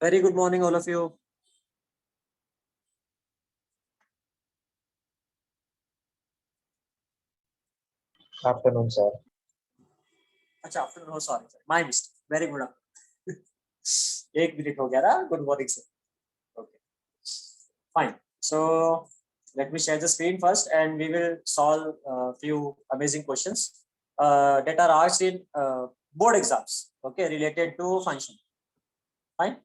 Very good morning, all of you. Afternoon, sir. अच्छा afternoon, oh sorry, my mistake. Very good afternoon. 1 minute हो गया ना. Good morning, sir. Okay, fine. So let me share the screen first, and we will solve a few amazing questions that are asked in board exams. Okay, related to function. Fine.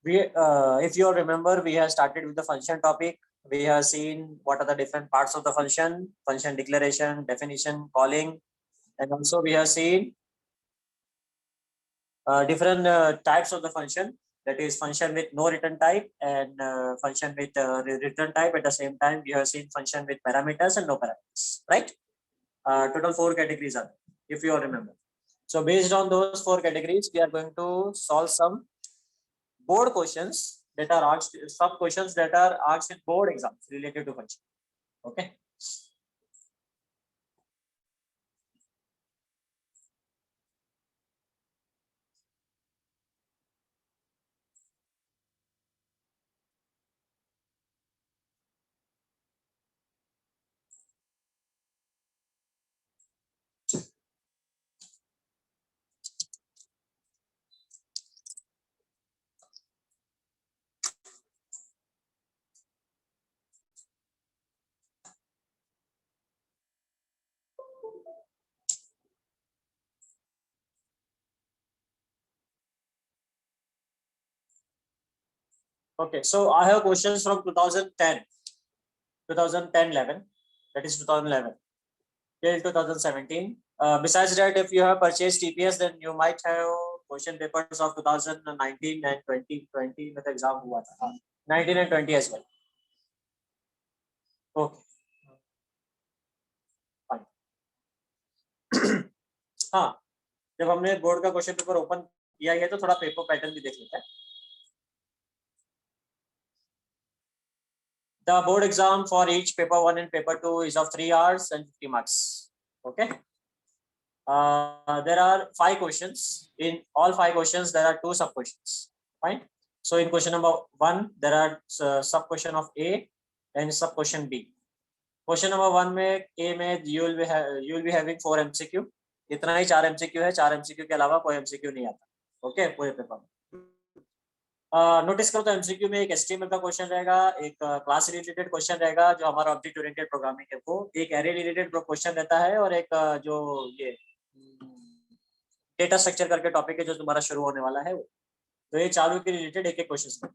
If you remember, we have started with the function topic. We have seen what are the different parts of the function declaration, definition, calling, and also we have seen different types of the function. That is function with no return type and function with return type. At the same time, we have seen function with parameters and no parameters, right? Total 4 categories are there, if you all remember. So based on those 4 categories, we are going to solve some board questions that are asked, some questions that are asked in board exams related to function. Okay. Okay, so I have questions from 2010-11, that is 2011 till 2017. Besides that, if you have purchased TPS, then you might have question papers of 2019 and 2020 में तो exam हुआ था. 19 and 20 as well. Okay, fine. हाँ, जब हमने board का question paper open किया है तो थोड़ा पेपर पैटर्न भी देख लेते हैं. The board exam for each paper 1 and paper 2 is of 3 hours and 50 marks. Okay. There are 5 questions. In all 5 questions, there are 2 sub questions. Fine. So in question number 1, there are sub question of A and sub question B. Question number 1 में A में you will be having 4 MCQ. इतना ही 4 MCQ है. 4 MCQ के अलावा कोई MCQ नहीं आता. Okay, पूरे पेपर में. नोटिस करो तो एमसीक्यू में एक एचटीएमएल का क्वेश्चन रहेगा, एक क्लास रिलेटेड क्वेश्चन रहेगा जो हमारा ऑब्जेक्ट ओरिएंटेड प्रोग्रामिंग है वो, एक एरे रिलेटेड क्वेश्चन रहता है, और एक जो ये डेटा स्ट्रक्चर करके टॉपिक है जो तुम्हारा शुरू होने वाला है वो. तो ये चालू के रिलेटेड एक एक क्वेश्चन.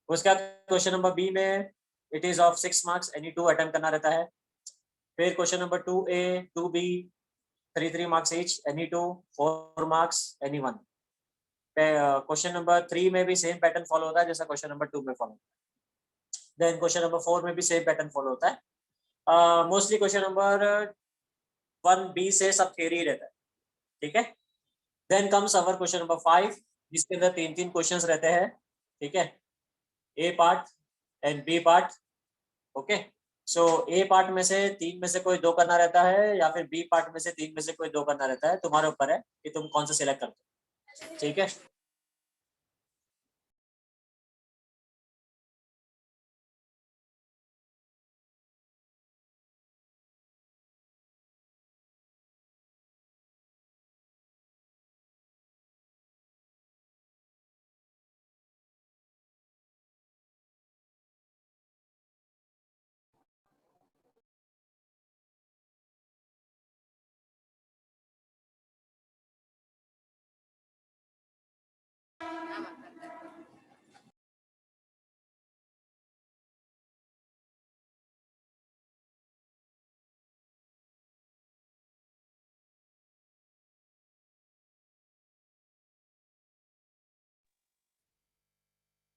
उसके बाद क्वेश्चन नंबर बी में it is of 6 marks, any 2 attempt करना रहता है. फिर question number 2A 2B 3 marks each, any 2 4 marks, any 1. Question number 3 में भी सेम पैटर्न फॉलो होता है जैसा क्वेश्चन नंबर 2 में फॉलो होता है. देन क्वेश्चन नंबर 4 में भी सेम पैटर्न फॉलो होता है. मोस्टली क्वेश्चन नंबर 1B से सब थ्योरी रहता है. ठीक है. Then comes our question number 5 जिसके अंदर 3 क्वेश्चंस रहते हैं. ठीक है. A part and B part. Okay. So A part में से 3 में से कोई 2 करना रहता है, या फिर बी पार्ट में से 3 में से कोई 2 करना रहता है. तुम्हारे ऊपर है कि तुम कौन सा सिलेक्ट करते हो. ठीक है.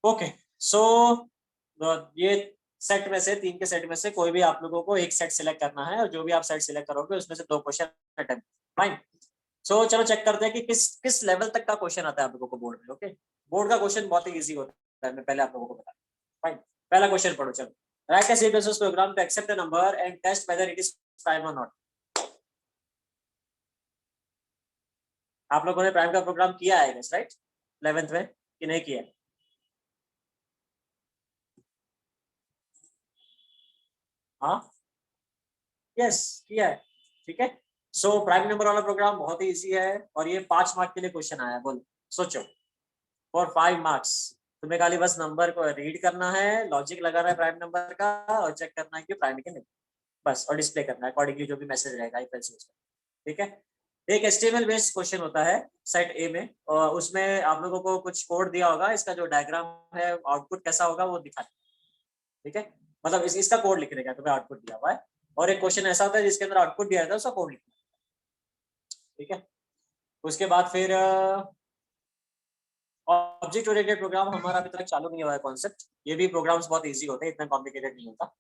ओके. सो ये सेट में से 3 के सेट में से कोई भी आप लोगों को एक सेट सिलेक्ट करना है, और जो भी आप सेट सिलेक्ट करोगे उसमें से 2 क्वेश्चन अटेम्प्ट. फाइन. सो चलो चेक करते हैं कि किस लेवल तक का क्वेश्चन आता है आप लोगों को बोर्ड में. ओके. बोर्ड का क्वेश्चन बहुत ही इजी होता है, मैं पहले आप लोगों को बता. फाइन. पहला क्वेश्चन पढ़ो. चलो Write a C++ program to accept a number and test whether it is prime or not. आप लोगों ने प्राइम का प्रोग्राम किया है राइट 11th में कि नहीं किया? हाँ यस किया है, ठीक है। सो प्राइम नंबर वाला प्रोग्राम बहुत ही इजी है और ये 5 मार्क के लिए क्वेश्चन आया है। बोलो सोचो, फॉर 5 मार्क्स तुम्हें खाली बस नंबर को रीड करना है, लॉजिक लगाना है प्राइम नंबर का और चेक करना है कि प्राइम है कि नहीं, बस, और डिस्प्ले करना है अकॉर्डिंगली जो भी मैसेज रहेगा ठीक है। एक HTML बेस्ड क्वेश्चन होता है सेट ए में और उसमें आप लोगों को कुछ कोड दिया होगा, इसका जो डायग्राम है आउटपुट कैसा होगा वो दिखा, ठीक है। मतलब इसका कोड लिखने का तुम्हें आउटपुट दिया हुआ है और एक क्वेश्चन ऐसा होता है जिसके अंदर आउटपुट दिया रहता है उसका कोड लिखना, ठीक है। उसके बाद फिर ऑब्जेक्ट ओरिएंटेड प्रोग्राम हमारा अभी तक चालू नहीं हुआ है कॉन्सेप्ट, ये भी प्रोग्राम्स बहुत इजी होते हैं, इतना कॉम्प्लिकेटेड नहीं होता।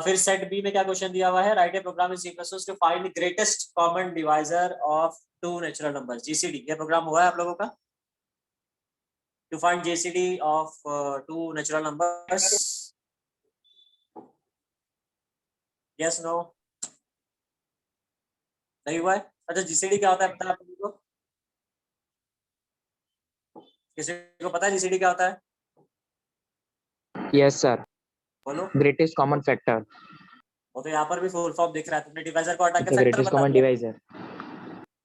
फिर सेट बी में क्या क्वेश्चन दिया हुआ है, write a program in C++ to find greatest common divisor of 2 natural numbers, GCD। ये प्रोग्राम हुआ है आप लोगों का, to find GCD of 2 natural numbers, yes no? नहीं हुआ है? अच्छा GCD क्या होता है पता है आप लोगों को? किसी को पता है GCD क्या होता है? यस सर, बोलो। Greatest common factor. वो तो यहाँ पर भी फुल फॉर्म दिख रहा है, तुमने डिवाइजर को हटा के फैक्टर ग्रेटेस्ट बता कॉमन दिया, डिवाइजर।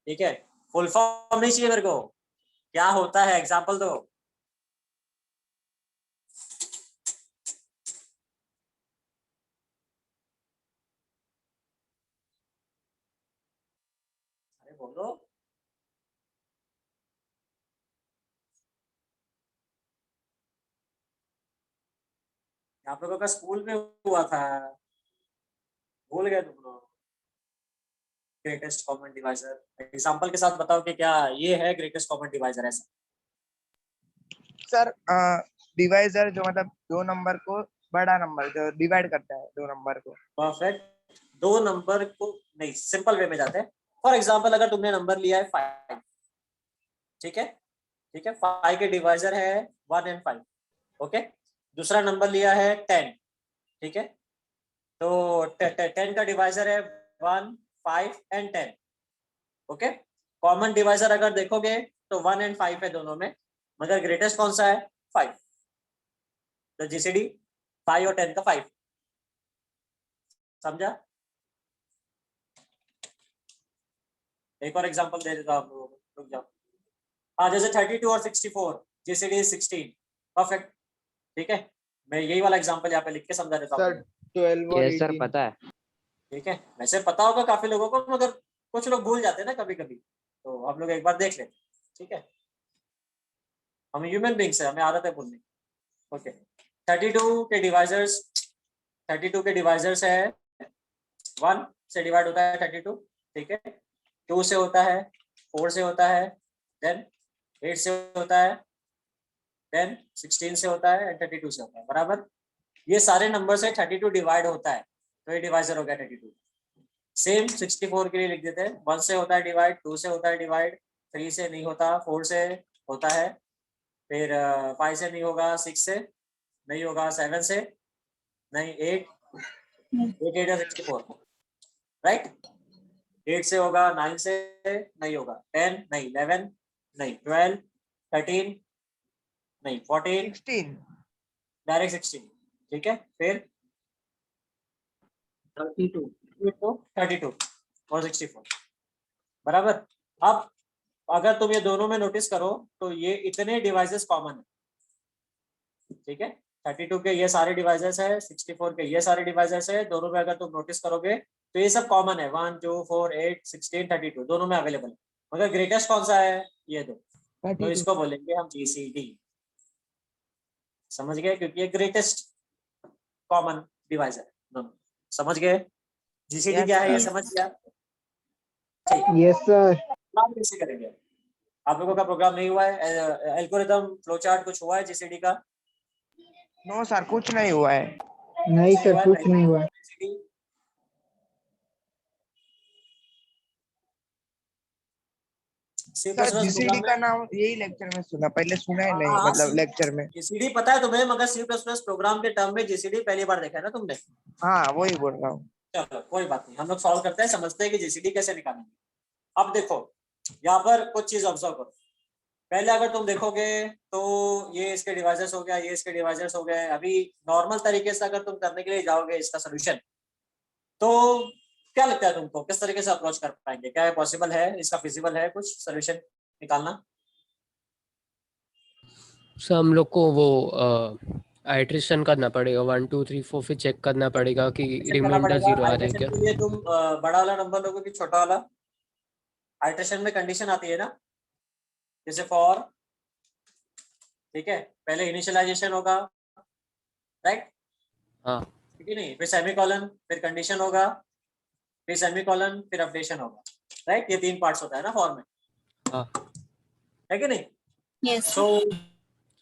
ठीक है। फुल फॉर्म नहीं चाहिए मेरे को, क्या होता है एग्जांपल दो। अरे बोलो। आप लोगों का स्कूल में हुआ था, भूल गए तुम लोग। ग्रेटेस्ट कॉमन डिवाइजर एग्जांपल के साथ बताओ कि क्या ये है ग्रेटेस्ट कॉमन डिवाइजर ऐसा? सर डिवाइजर जो मतलब 2 नंबर को बड़ा नंबर जो डिवाइड करता है 2 नंबर को। परफेक्ट, 2 नंबर को नहीं, सिंपल वे में जाते हैं। फॉर एग्जांपल अगर तुमने नंबर लिया है 5, ठीक है, ठीक है, 5 के डिवाइजर है 1 and 5, ओके। दूसरा नंबर लिया है 10, ठीक है, तो 10 का डिवाइजर है 1, 5 and 10, ओके। कॉमन डिवाइजर अगर देखोगे तो 1 and 5 है दोनों में, मगर ग्रेटेस्ट कौन सा है? 5। तो GCD 5 और 10 का 5, समझा? एक और एग्जांपल दे देता हूं आप लोगों को, रुक जाओ। हाँ, जैसे 32 और 64, GCD is 16, परफेक्ट, ठीक है। मैं यही वाला एग्जांपल यहाँ पे लिख के समझा देता हूँ। सर 12 और यस सर 18। पता है। ठीक है, वैसे पता होगा काफी लोगों को, मगर कुछ लोग भूल जाते हैं ना कभी कभी, तो हम लोग एक बार देख लेते, ठीक है। हम ह्यूमन बींग्स है, हमें आदत है भूलने, ओके। 32 के डिवाइजर्स, 32 के डिवाइजर्स है 1 से डिवाइड होता है 32, ठीक है, 2 से होता है, 4 से होता है, देन 8 से होता है, देन 16 से होता है एंड 32 से होता है, बराबर। ये सारे नंबर से 32 डिवाइड होता है, तो ये डिवाइजर हो गया 32। सेम 64 के लिए लिख देते हैं, 1 से होता है डिवाइड, 2 से होता है डिवाइड, 3 से नहीं होता, 4 से होता है, फिर 5 से नहीं होगा, 6 से नहीं होगा, 7 से नहीं, 8 8 64, राइट। 8 से होगा, 9 से नहीं होगा, 10 नहीं, 11 नहीं, 12 13 नहीं, 14 16 डायरेक्ट 16, ठीक है। फिर 32 और 64, बराबर। अब अगर तुम ये दोनों में नोटिस करो तो ये इतने डिवाइसेस कॉमन है, ठीक है। 32 के ये सारे डिवाइसेस है, 64 के ये सारे डिवाइसेस है, दोनों में अगर तुम नोटिस करोगे तो ये सब कॉमन है, 1 2 4 8 16 32 दोनों में अवेलेबल है, मगर ग्रेटेस्ट कौन सा है? ये दो, तो इसको बोलेंगे हम GCD, समझ गए? क्योंकि ये ग्रेटेस्ट कॉमन डिवाइजर है दोनों, समझ गए? GCD क्या है ये समझ गया? Yes sir. प्रोग्राम कैसे करेंगे? आप लोगों का प्रोग्राम नहीं हुआ है, एल्गोरिथम फ्लो चार्ट कुछ हुआ है GCD का? नो सर कुछ नहीं हुआ है। नहीं सर कुछ नहीं हुआ। C sir plus plus GCD program का में नाम यही लेक्चर में सुना, पहले सुना ही नहीं, हाँ मतलब लेक्चर में। जीसीडी पता है तुम्हें, मगर सी प्लस प्लस प्रोग्राम के टर्म में जीसीडी पहली बार देखा है ना तुमने। हाँ वही बोल रहा हूँ। चलो कोई बात नहीं, हम लोग सॉल्व करते हैं, समझते हैं कि जीसीडी कैसे निकालेंगे। अब देखो यहाँ पर कुछ चीज ऑब्जर्व करो। पहले अगर तुम देखोगे तो ये इसके डिवाइजर्स हो गया, ये इसके डिवाइजर्स हो गए। अभी नॉर्मल तरीके से अगर तुम करने के लिए जाओगे इसका सोल्यूशन, तो क्या लगता है तुमको किस तरीके से अप्रोच कर पाएंगे? क्या है पॉसिबल है, इसका फिजिबल है कुछ सोल्यूशन निकालना? सर हम लोग को वो आइट्रेशन करना पड़ेगा 1 2 3 4, फिर चेक करना पड़ेगा कि Iteration करना रिमाइंडर पड़ेगा। 0 आ रहा है आइटरेशन क्या। के लिए तुम बड़ा वाला नंबर लोगे कि छोटा वाला? आइटरेशन में कंडीशन आती है ना, जैसे फॉर, ठीक है, पहले इनिशियलाइजेशन होगा, राइट? हाँ ठीक है नहीं, फिर सेमीकोलन, फिर कंडीशन होगा, फिर सेमीकोलन, फिर अपडेशन होगा, राइट? ये 3 पार्ट्स होता है ना फॉर में, हाँ है कि नहीं? Yes. सो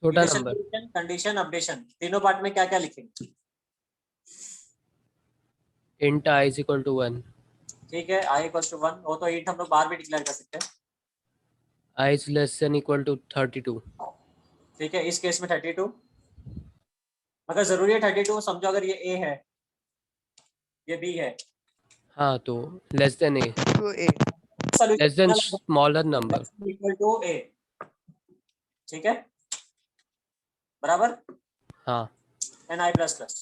छोटा नंबर। कंडीशन, अपडेशन, तीनों पार्ट में क्या क्या लिखेंगे? int I is equal to 1, ठीक है, i इक्वल्स टू 1, वो तो int हम लोग बाहर भी डिक्लेयर कर सकते हैं। I is less than equal to 32। ठीक है, इस केस में 32, अगर जरूरी है 32, समझो अगर ये a है, ये b है, हाँ तो लेस देन a, तो A less than smaller number. Equal to a, ठीक है, बराबर हाँ एन आई प्लस प्लस।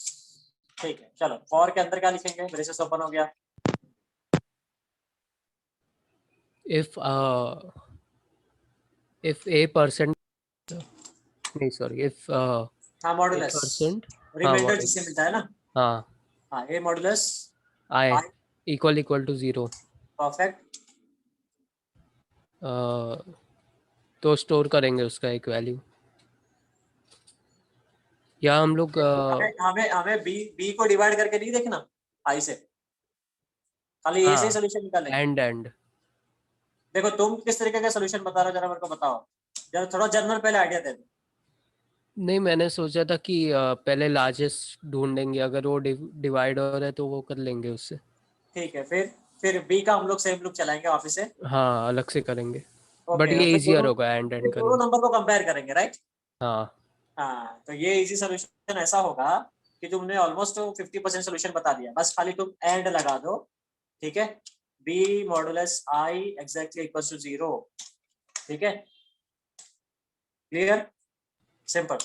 ठीक है, चलो फॉर के अंदर क्या लिखेंगे? ब्रेसेस ओपन हो गया, if a% नहीं सॉरी if हाँ मॉडुलस, percent, रिमाइंडर हाँ जिससे मिलता है ना, हाँ हाँ A modulus I equal to 0, perfect. तो स्टोर करेंगे उसका एक वैल्यू। या हम लोग हमें हमें हमें बी को डिवाइड करके नहीं देखना आई से, खाली ए से ही सोल्यूशन निकालेंगे। एंड देखो तुम किस तरीके का सोल्यूशन बता रहे हो, जरा मेरे को बताओ, जरा थोड़ा जनरल पहले आइडिया दे दो। नहीं, मैंने सोचा था कि पहले लार्जेस्ट ढूंढेंगे, अगर वो डिवाइड हो रहा है तो वो कर लेंगे उससे। ठीक है, फिर बी का हम लोग सेम लूप चलाएंगे वापस से। हाँ अलग से करेंगे, बट ओके, ये इजियर होगा एंड फिर दोनों करना। नंबर को कंपेयर करेंगे, राइट? हाँ हाँ, तो ये इजी सोल्यूशन ऐसा होगा कि तुमने ऑलमोस्ट 50% सोल्यूशन बता दिया, बस खाली तुम एंड लगा दो, ठीक है, B modulus I exactly equals to 0, ठीक है, क्लियर, सिंपल।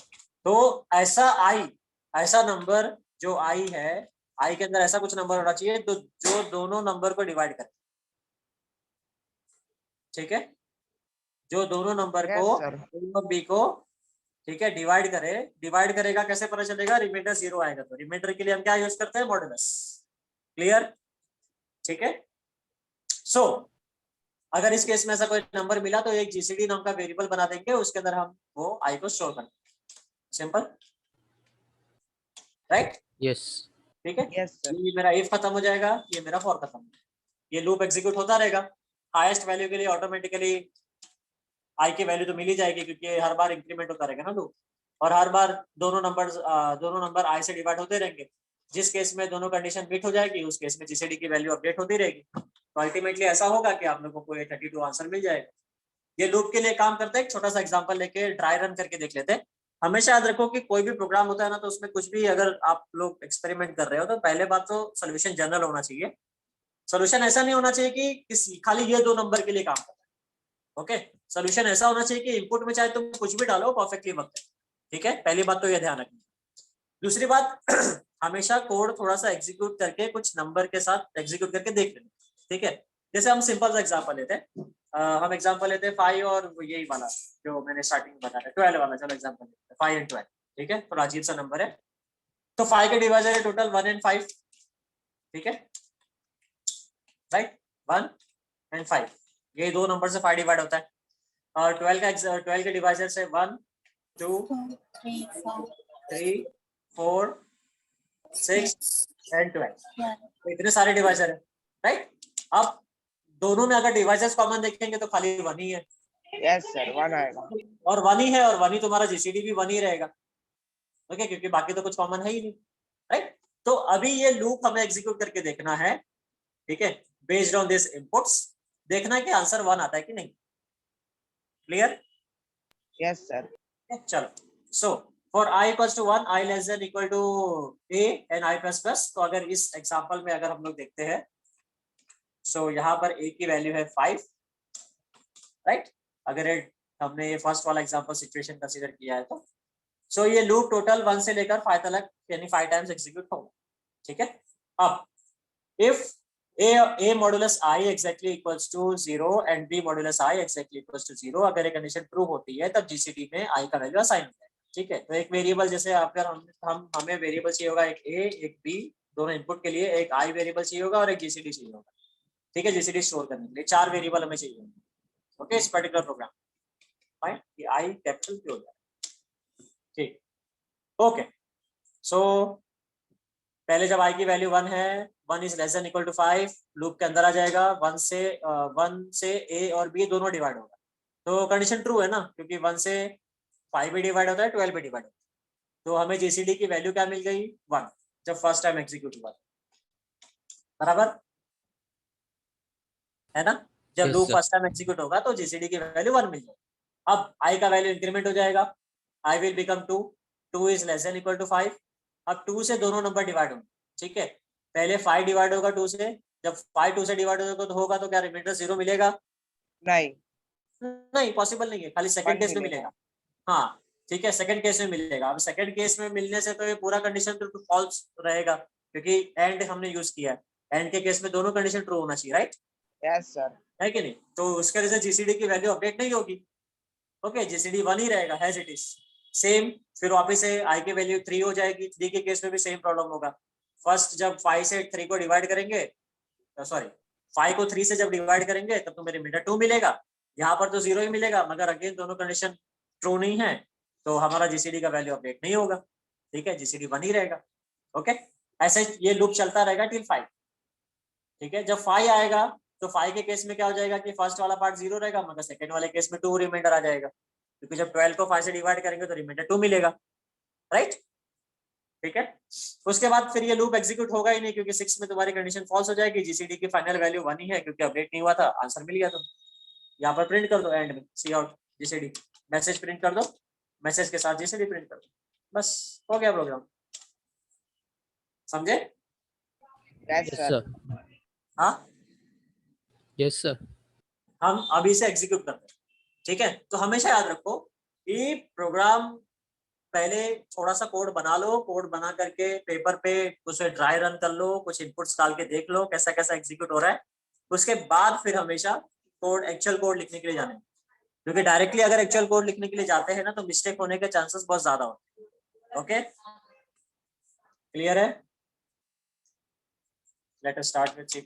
तो ऐसा आई, ऐसा नंबर जो आई है, आई के अंदर ऐसा कुछ नंबर होना चाहिए तो जो दोनों नंबर को डिवाइड करे, ठीक है, जो दोनों नंबर Yes, को sir. ए और बी को, ठीक है, डिवाइड करे। डिवाइड करेगा कैसे पता चलेगा? रिमाइंडर 0 आएगा, तो रिमाइंडर के लिए हम क्या यूज करते हैं? मॉडुलस, क्लियर, ठीक है। सो अगर इस केस में ऐसा कोई नंबर मिला तो एक जीसीडी नाम का वेरिएबल बना देंगे, उसके अंदर हम वो आई को स्टोर कर देंगे, सिंपल, राइट? यस ठीक है, यस सर। ये मेरा इफ खत्म हो जाएगा, ये मेरा फॉर खत्म हो जाएगा, ये लूप एग्जीक्यूट होता रहेगा। हाईएस्ट वैल्यू के लिए ऑटोमेटिकली आई की वैल्यू तो मिल ही जाएगी, क्योंकि हर बार इंक्रीमेंट होता रहेगा ना लूप, और हर बार दोनों नंबर आई से डिवाइड होते रहेंगे। जिस केस में दोनों कंडीशन मीट हो जाएगी, उस केस में जीसीडी की वैल्यू अपडेट होती रहेगी। तो अल्टीमेटली ऐसा होगा कि आप लोगों को ये 32 आंसर मिल जाएगा। ये लूप के लिए काम करते हैं, एक छोटा सा एग्जांपल लेके ड्राई रन करके देख लेते हैं। हमेशा याद रखो कि कोई भी प्रोग्राम होता है ना, तो उसमें कुछ भी अगर आप लोग एक्सपेरिमेंट कर रहे हो, तो पहले बात तो सोल्यूशन जनरल होना चाहिए। सोल्यूशन ऐसा नहीं होना चाहिए कि किसी खाली ये 2 नंबर के लिए काम करता है, ओके। सोल्यूशन ऐसा होना चाहिए कि इनपुट में चाहे तुम कुछ भी डालो, परफेक्टली वर्क है, ठीक है। पहली बात तो ये ध्यान रखना। दूसरी बात हमेशा कोड थोड़ा सा एग्जीक्यूट करके, कुछ नंबर के साथ एग्जीक्यूट करके देख लेना, ठीक है। जैसे हम सिंपल सा एग्जांपल लेते हैं, हम एग्जांपल लेते हैं 5 और यही वाला जो मैंने स्टार्टिंग में बताया 12 वाला। चलो एग्जांपल लेते हैं 5 एंड 12, ठीक है, थोड़ा अजीब सा नंबर है। तो 5 के डिवाइजर है टोटल 1 एंड 5, ठीक है, राइट, 1 एंड 5, ये 2 नंबर से 5 डिवाइड होता है। और 12 के डिवाइजर से 1 2 3 4 6 एंड 12, तो इतने सारे डिवाइजर है, राइट। अब दोनों में अगर डिवाइजर्स कॉमन देखेंगे तो खाली 1 ही है। यस सर, 1 आएगा। और 1 ही है, और 1 ही तुम्हारा जीसीडी भी 1 ही रहेगा, ओके, क्योंकि बाकी तो कुछ कॉमन है ही नहीं, राइट। तो अभी ये लूप हमें एग्जीक्यूट करके देखना है, ठीक है, बेस्ड ऑन दिस इनपुट्स, देखना है कि आंसर 1 आता है कि नहीं। क्लियर? Yes sir. चलो, so for i equals to 1, i less than equal to a and i plus plus, तो अगर इस एग्जांपल में अगर हम लोग देखते हैं, सो यहाँ पर a की वैल्यू है 5, राइट? अगर हमने ये फर्स्ट वाला एग्जांपल सिचुएशन कंसीडर किया है तो सो ये लूप टोटल 1 से लेकर 5 तक यानी 5 टाइम्स एग्जीक्यूट होगा, ठीक है? अब if a modulus i exactly equals to 0 and b modulus i exactly equals to 0, अगर ये कंडीशन ट्रू होती है तब जीसीडी में i का वैल्यू असाइन होता है, ठीक है? तो एक वेरिएबल, जैसे अगर हमें वेरिएबल चाहिए होगा, एक a एक b, दोनों इनपुट के लिए एक i वेरिएबल चाहिए होगा और एक जीसीडी चाहिए होगा, ठीक है? जीसीडी स्टोर करने के लिए 4 वेरिएबल हमें चाहिए होंगे, ओके? इस पर्टिकुलर प्रोग्राम फाइन, कि i कैपिटल पे हो जाए, ठीक, ओके? सो पहले जब i की वैल्यू 1 है, 1 is less than equal to 5, loop के अंदर आ जाएगा, 1 से a और b दोनों डिवाइड होगा, तो कंडीशन ट्रू है ना, क्योंकि 1 से 5 भी डिवाइड होता है, 12 भी डिवाइड होता है, तो हमें जीसीडी की वैल्यू क्या मिल गई? 1, जब फर्स्ट टाइम एग्जीक्यूट हुआ, बराबर है ना? जब Yes, loop sir. First time execute होगा तो जीसीडी की वैल्यू 1 मिल जाएगी। अब i का वैल्यू इंक्रीमेंट हो जाएगा, i will become 2, 2 is less than equal to 5, अब 2 से दोनों नंबर डिवाइड होंगे, ठीक है? पहले 5 डिवाइड होगा 2 से, जब 5 2 से डिवाइड होगा तो क्या रिमाइंडर 0 मिलेगा? नहीं, नहीं, पॉसिबल नहीं है, खाली सेकंड 1 केस में मिलेगा। मिलेगा। हाँ, ठीक है, सेकंड केस में मिलेगा। अब सेकंड केस में मिलने से तो ये पूरा कंडीशन तो फॉल्स रहेगा, क्योंकि एंड हमने यूज किया है, एंड के केस में दोनों कंडीशन ट्रू होना चाहिए, राइट? Yes sir. है कि नहीं? तो उसके वजह से जीसीडी की वैल्यू अपडेट नहीं होगी, ओके? जीसीडी 1 ही रहेगा एज इट इज, सेम। फिर वापस से आई की वैल्यू 3 हो जाएगी, 3 के केस में भी सेम प्रॉब्लम होगा। फर्स्ट जब 5 से 3 को डिवाइड करेंगे, सॉरी 5 को 3 से जब डिवाइड करेंगे तब तो मेरे मीटर 2 मिलेगा, यहाँ पर तो 0 ही मिलेगा, मगर अगेन दोनों कंडीशन ट्रू नहीं है, तो हमारा जीसीडी का वैल्यू अपडेट नहीं होगा, ठीक है? जीसीडी 1 ही रहेगा, ओके? ऐसे ये लूप चलता रहेगा टिल 5, ठीक है? जब 5 आएगा तो 5 के केस में क्या हो जाएगा कि फर्स्ट वाला पार्ट 0 रहेगा, मगर सेकंड वाले केस में 2 रिमाइंडर आ जाएगा, क्योंकि जब 12 को 5 से डिवाइड करेंगे तो रिमाइंडर 2 मिलेगा, राइट? ठीक है? उसके बाद फिर ये लूप एग्जीक्यूट होगा ही नहीं, क्योंकि 6 में तुम्हारी कंडीशन फॉल्स हो जाएगी, जीसीडी की फाइनल वैल्यू 1 ही है, क्योंकि अपडेट नहीं हुआ था, आंसर मिल गया। तो यहाँ पर प्रिंट कर दो एंड में, सी आउट जीसीडी, मैसेज प्रिंट कर दो, मैसेज के साथ जीसीडी प्रिंट कर दो, बस हो गया प्रोग्राम। समझे? Yes Yes, sir. sir. हाँ, Yes, sir. हम अभी से एग्जीक्यूट करते हैं, ठीक है? तो हमेशा याद रखो कि प्रोग्राम पहले थोड़ा सा कोड बना लो, कोड बना करके पेपर पे उसे ड्राई रन कर लो, कुछ इनपुट्स डाल के देख लो कैसा कैसा एग्जीक्यूट हो रहा है, उसके बाद फिर हमेशा कोड, एक्चुअल कोड लिखने के लिए जाने, क्योंकि डायरेक्टली अगर एक्चुअल कोड लिखने के लिए जाते हैं ना तो मिस्टेक होने के चांसेस बहुत ज्यादा होते हैं, ओके? क्लियर है? Let us start with C++।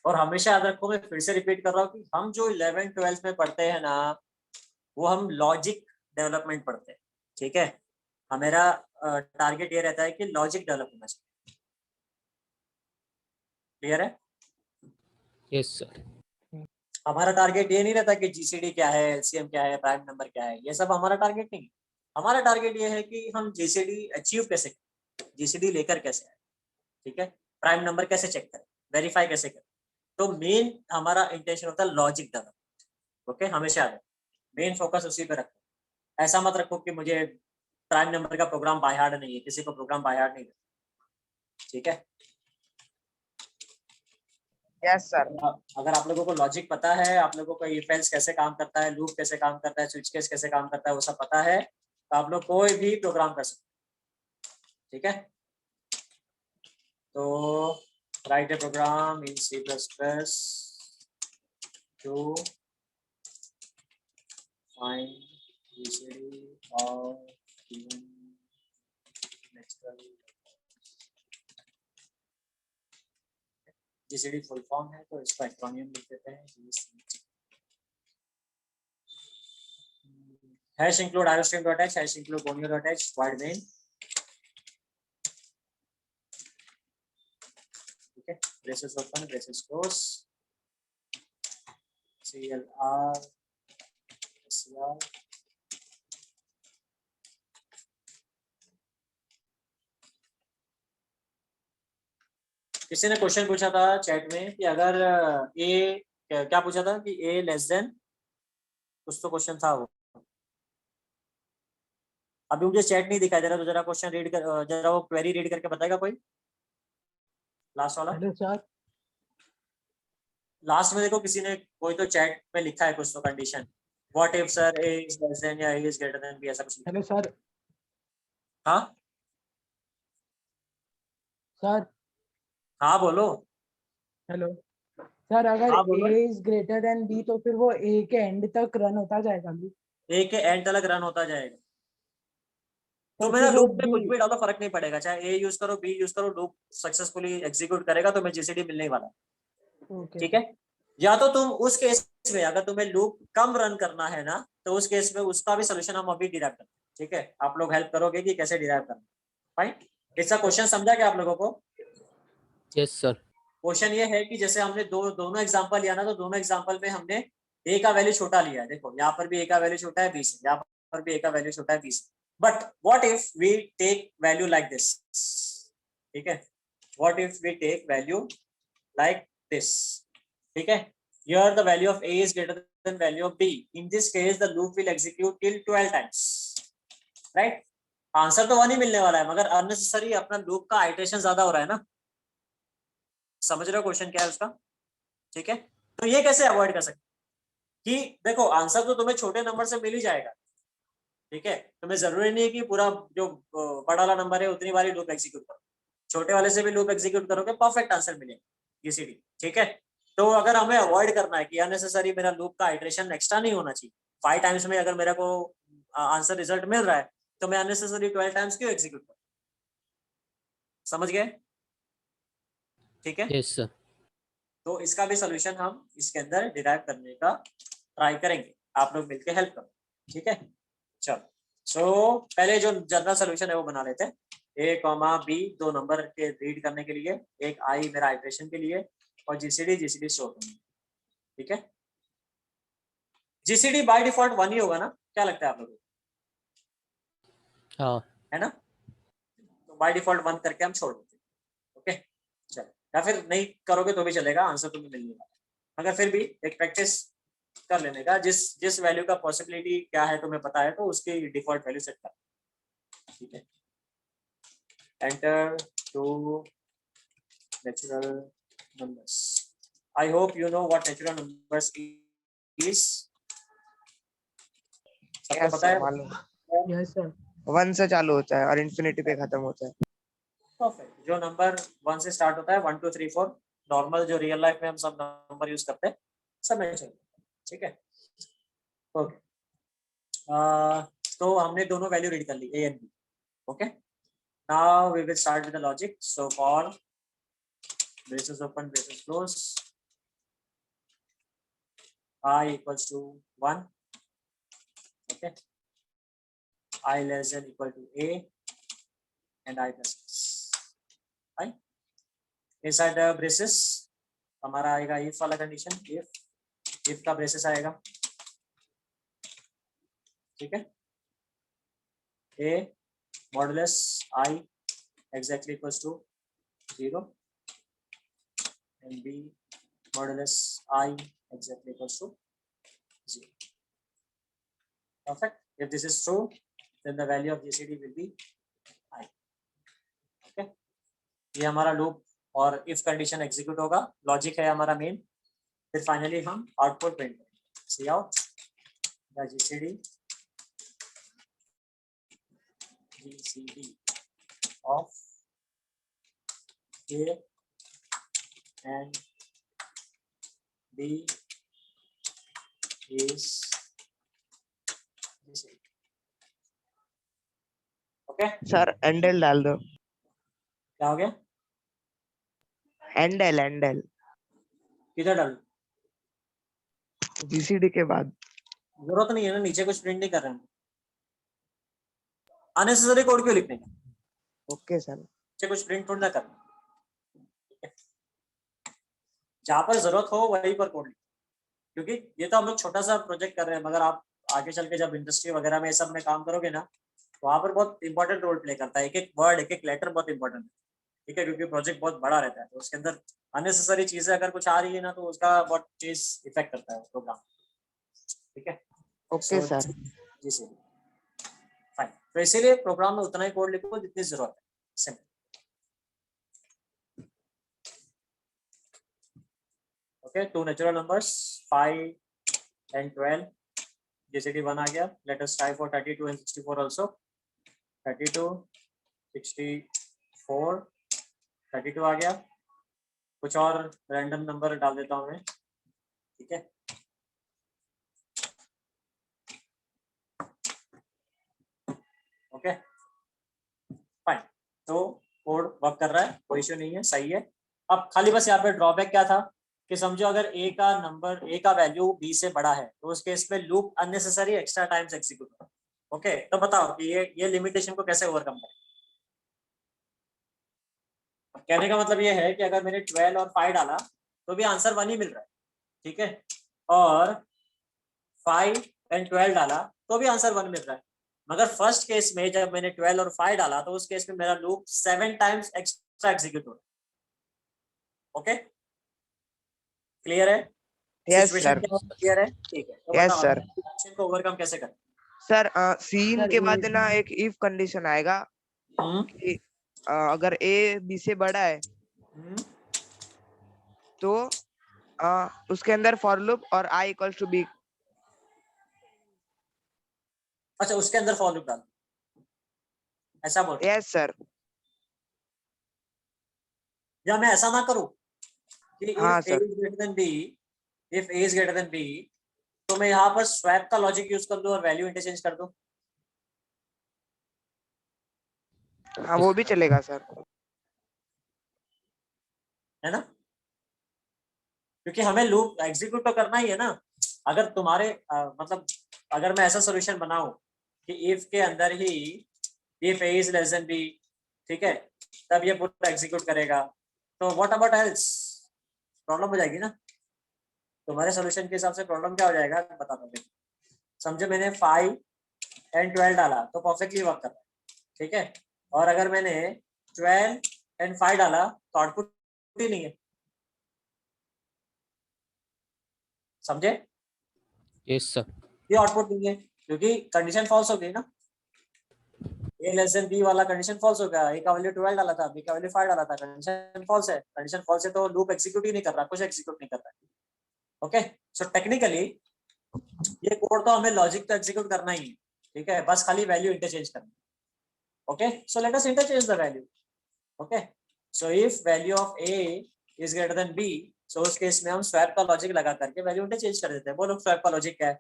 और हमेशा याद रखो, मैं फिर से रिपीट कर रहा हूँ कि हम जो 11th 12th में पढ़ते हैं ना, वो हम लॉजिक डेवलपमेंट पढ़ते हैं, ठीक है? हमारा टारगेट ये रहता है कि लॉजिक डेवलप होना चाहिए। क्लियर है? Yes, sir. हमारा टारगेट ये नहीं रहता कि जीसीडी क्या है, एलसीएम क्या है, प्राइम नंबर क्या है, ये सब हमारा टारगेट नहीं है। हमारा टारगेट ये है कि हम जीसीडी अचीव कैसे करें, जीसीडी लेकर कैसे आए, ठीक है? प्राइम नंबर कैसे चेक करें, वेरीफाई कैसे करें, तो मेन हमारा इंटेंशन होता है लॉजिक डेवलप, ओके? हमेशा याद रखो, मेन फोकस उसी पे रखो। ऐसा मत रखो कि मुझे प्राइम नंबर का प्रोग्राम बाय हार्ट नहीं है, किसी को प्रोग्राम बाय हार्ट नहीं है, ठीक है? Yes sir. अगर आप लोगों को लॉजिक पता है, आप लोगों को इफ एल्स कैसे काम करता है, लूप कैसे काम करता है, स्विच केस कैसे काम करता है, वो सब पता है, तो आप लोग कोई भी प्रोग्राम कर सकते हैं, ठीक है? तो write a program in C++ to find GCD of given natural GCD full form है तो इसका एक्रोनियम लिख देते हैं GCD। hash include iostream.h, hash include bonio.h, void main, ठीक है? braces open, braces close, CLR SCR, किसी ने क्वेश्चन पूछा था चैट में कि अगर ए, क्या पूछा था कि ए लेस देन, कुछ तो क्वेश्चन था वो, अभी मुझे चैट नहीं दिखाई दे रहा, तो जरा क्वेश्चन रीड कर, जरा वो क्वेरी रीड करके बताएगा कोई, लास्ट वाला। Hello sir. लास्ट में देखो किसी ने कोई तो चैट में लिखा है कुछ तो condition, what if sir A is less then या ए इज ग्रेटर देन बी, ऐसा कुछ लिखा हेलो सर। है। हाँ सर हाँ बोलो। हेलो सर, अगर हाँ ए बोलो। इज ग्रेटर देन बी तो फिर वो ए के एंड तक रन होता जाएगा भी, ए के एंड तक रन होता जाएगा, तो तो मेरा फिर लूप में बी। कुछ भी डालो फर्क नहीं पड़ेगा, चाहे ए यूज करो बी यूज करो, लूप सक्सेसफुली एग्जीक्यूट करेगा, तो मैं जीसीडी मिलने ही वाला है। ओके ठीक है, या तो तुम उस केस में अगर तुम्हें लूप कम रन करना है ना, तो उस केस में उसका भी सोल्यूशन हम अभी डिराइव करते हैं। ठीक है, आप लोग हेल्प करोगे कि कैसे डिराइव करना। फाइन, इसका क्वेश्चन समझा क्या आप लोगों को? Yes sir. क्वेश्चन ये है कि जैसे हमने दोनों एग्जांपल लिया ना, तो दोनों एग्जांपल में हमने ए का वैल्यू छोटा लिया है। देखो यहाँ पर भी ए का वैल्यू छोटा है 20, यहाँ पर भी ए का वैल्यू छोटा है 20, but what if we take value like this. ठीक है, what if we take value like this. ठीक है, here the value of a is greater than value of b, in this case the loop will execute till 12 times, right? Answer तो 1 ही मिलने वाला है, मगर unnecessary अपना लूप का iteration ज्यादा हो रहा है ना। समझ रहे हो क्वेश्चन क्या है उसका? ठीक है, तो ये कैसे अवॉइड कर सकते कि देखो आंसर तो तुम्हें छोटे नंबर से मिल ही जाएगा। ठीक है, तुम्हें जरूरी नहीं है कि पूरा जो बड़ा वाला नंबर है उतनी बारी लूप एग्जीक्यूट करो, छोटे वाले से भी लूप एग्जीक्यूट करोगे परफेक्ट आंसर मिलेगा जीसीडी। ठीक है, तो अगर हमें अवॉइड करना है कि अननेसेसरी मेरा लूप का आइटरेशन एक्स्ट्रा नहीं होना चाहिए, 5 टाइम्स में अगर मेरे को आंसर रिजल्ट मिल रहा है, तो मैं अननेसेसरी 12 टाइम्स क्यों एग्जीक्यूट करूं? समझ गए? ठीक है, यस सर। तो इसका भी सोल्यूशन हम इसके अंदर डिराइव करने का ट्राई करेंगे, आप लोग मिलकर हेल्प करो। ठीक है, चलो सो पहले जो जनरल सोल्यूशन है वो बना लेते हैं। ए कॉमा बी दो नंबर के रीड करने के लिए, एक आई मेरा आइटरेशन के लिए, और जीसीडी शो करने। ठीक है, जीसीडी बाय डिफॉल्ट 1 ही होगा ना, क्या लगता है आप लोगों को? हाँ है ना, तो बाय डिफॉल्ट 1 करके हम छोड़ देते हैं। ओके चलो, या फिर नहीं करोगे तो भी चलेगा, आंसर तुम्हें मिलने वाला है, मगर फिर भी एक प्रैक्टिस कर लेने का, जिस जिस वैल्यू का पॉसिबिलिटी क्या है तुम्हें पता है, तो उसकी डिफॉल्ट वैल्यू सेट कर। ठीक है, enter two natural numbers. I hope you know what natural numbers is. सबको पता है? मालूम। Yes sir. 1 से चालू होता है और इंफिनिटी पे खत्म होता है। परफेक्ट, जो नंबर 1 से स्टार्ट होता है 1 2 3 4, नॉर्मल जो रियल लाइफ में हम सब नंबर यूज करते हैं, सब नेचुरल। ठीक है, ओके, तो हमने दोनों वैल्यू रीड कर ली A and B. Okay, now we will start with the logic. So for braces open braces close, I equals to 1, okay, I less than equal to a and I plus x, right? inside the braces हमारा आएगा if वाला condition, if का braces आएगा। ठीक है, a modulus I exactly equals to 0 and b modulus I exactly equals to 0. Perfect. If this is true, then the value of GCD will be I. Okay. ये हमारा loop और if condition execute होगा, logic है हमारा main. फिर finally हम output print करेंगे। Cout the GCD of A and B is GCD. Okay, sir endl डाल दो। क्या हो गया? एंडल किधर डालूं? जीसीडी के बाद। जरूरत नहीं है ना, नीचे कुछ प्रिंट नहीं कर रहे हैं, अननेसेसरी कोड क्यों लिखने का? Okay sir. नीचे कुछ प्रिंट थोड़ा ना करना, जहां पर जरूरत हो वहीं पर कोड लिखो, क्योंकि ये तो हम लोग छोटा सा प्रोजेक्ट कर रहे हैं, मगर आप आगे चल के जब इंडस्ट्री वगैरह में सब में काम करोगे ना, तो वहां पर बहुत इंपॉर्टेंट रोल प्ले करता है, एक एक वर्ड एक एक लेटर बहुत इंपॉर्टेंट है। ठीक है, क्योंकि प्रोजेक्ट बहुत बड़ा रहता है तो उसके अंदर अननेसेसरी चीजें अगर कुछ आ रही है ना तो उसका बहुत चीज इफेक्ट करता है प्रोग्राम। ठीक है, ओके सर। जी सर, फाइन। तो इसीलिए प्रोग्राम में उतना ही कोड लिखो जितनी जरूरत है, simple. Okay, two natural numbers 5 and 12, GCD 1 आ गया। Let us try for 32 and 64 also. 32 64 32 आ गया। कुछ और रैंडम नंबर डाल देता हूँ मैं, ठीक है। ओके फाइन, तो कोड वर्क कर रहा है, कोई इश्यू नहीं है, सही है। अब खाली बस यहाँ पे ड्रॉबैक क्या था कि समझो अगर ए का नंबर, ए का वैल्यू बी से बड़ा है तो उस केस में loop unnecessary extra times execute होगा। ओके, तो बताओ कि ये लिमिटेशन को कैसे ओवरकम करें। कहने का मतलब ये है कि अगर मैंने 12 और 5 डाला तो भी आंसर 1 ही मिल रहा है, ठीक है, और 5 and 12 डाला तो भी आंसर 1 मिल रहा है। मगर फर्स्ट केस में जब मैंने 12 और 5 डाला तो उस केस में मेरा लूप 7 टाइम्स एक्स्ट्रा एग्जीक्यूट हो रहा है। ओके, क्लियर है? Yes situation sir. क्लियर है? ठीक है, तो यस बताओ सर। सिचुएशन को ओवरकम कैसे करें। सर सीन सर के बाद एक ना एक इफ कंडीशन आएगा कि अगर ए बी से बड़ा है तो उसके अंदर फॉर लूप और आई इक्वल्स टू बी। अच्छा, उसके अंदर फॉर लूप डाल, ऐसा बोल। Yes sir. या मैं ऐसा ना करूं कि हाँ if A sir. Is greater than B, if A is greater than B, तो मैं यहाँ पर स्वैप का लॉजिक यूज कर दूं और वैल्यू इंटरचेंज कर दूं, हाँ वो भी चलेगा सर। है ना? क्योंकि हमें लूप एग्जीक्यूट तो करना ही है ना। अगर तुम्हारे मतलब अगर मैं ऐसा सॉल्यूशन बनाऊं कि इफ के अंदर ही if A is less than B, ठीक है, तब ये पूरा एग्जीक्यूट करेगा, तो व्हाट अबाउट एल्स, प्रॉब्लम हो जाएगी ना। तुम्हारे सॉल्यूशन के हिसाब से प्रॉब्लम क्या हो जाएगा बताता हूँ। समझो मैंने 5 and 12 डाला तो परफेक्टली वर्क कर रहा है, ठीक है, और अगर मैंने 12 and 5 डाला तो आउटपुट ही नहीं है, समझे? Yes sir. ये आउटपुट नहीं है क्योंकि कंडीशन फॉल्स हो गई ना। ए लेस देन बी वाला कंडीशन फॉल्स हो गया, ए का वैल्यू 12 डाला था, बी का वैल्यू 5 डाला था, कंडीशन फॉल्स है। कंडीशन फॉल्स है तो लूप एग्जीक्यूट ही नहीं कर रहा, कुछ एग्जीक्यूट नहीं कर रहा है। ओके, सो टेक्निकली ये कोड तो हमें लॉजिक तो एग्जीक्यूट करना ही है, ठीक है, बस खाली वैल्यू इंटरचेंज करना। Okay, so let us interchange the value. Okay, so if value of A is greater than B, so उस केस में हम स्वैप का लॉजिक लगा करके वैल्यू इंटरचेंज कर देते हैं। बोलो स्वैप का लॉजिक क्या है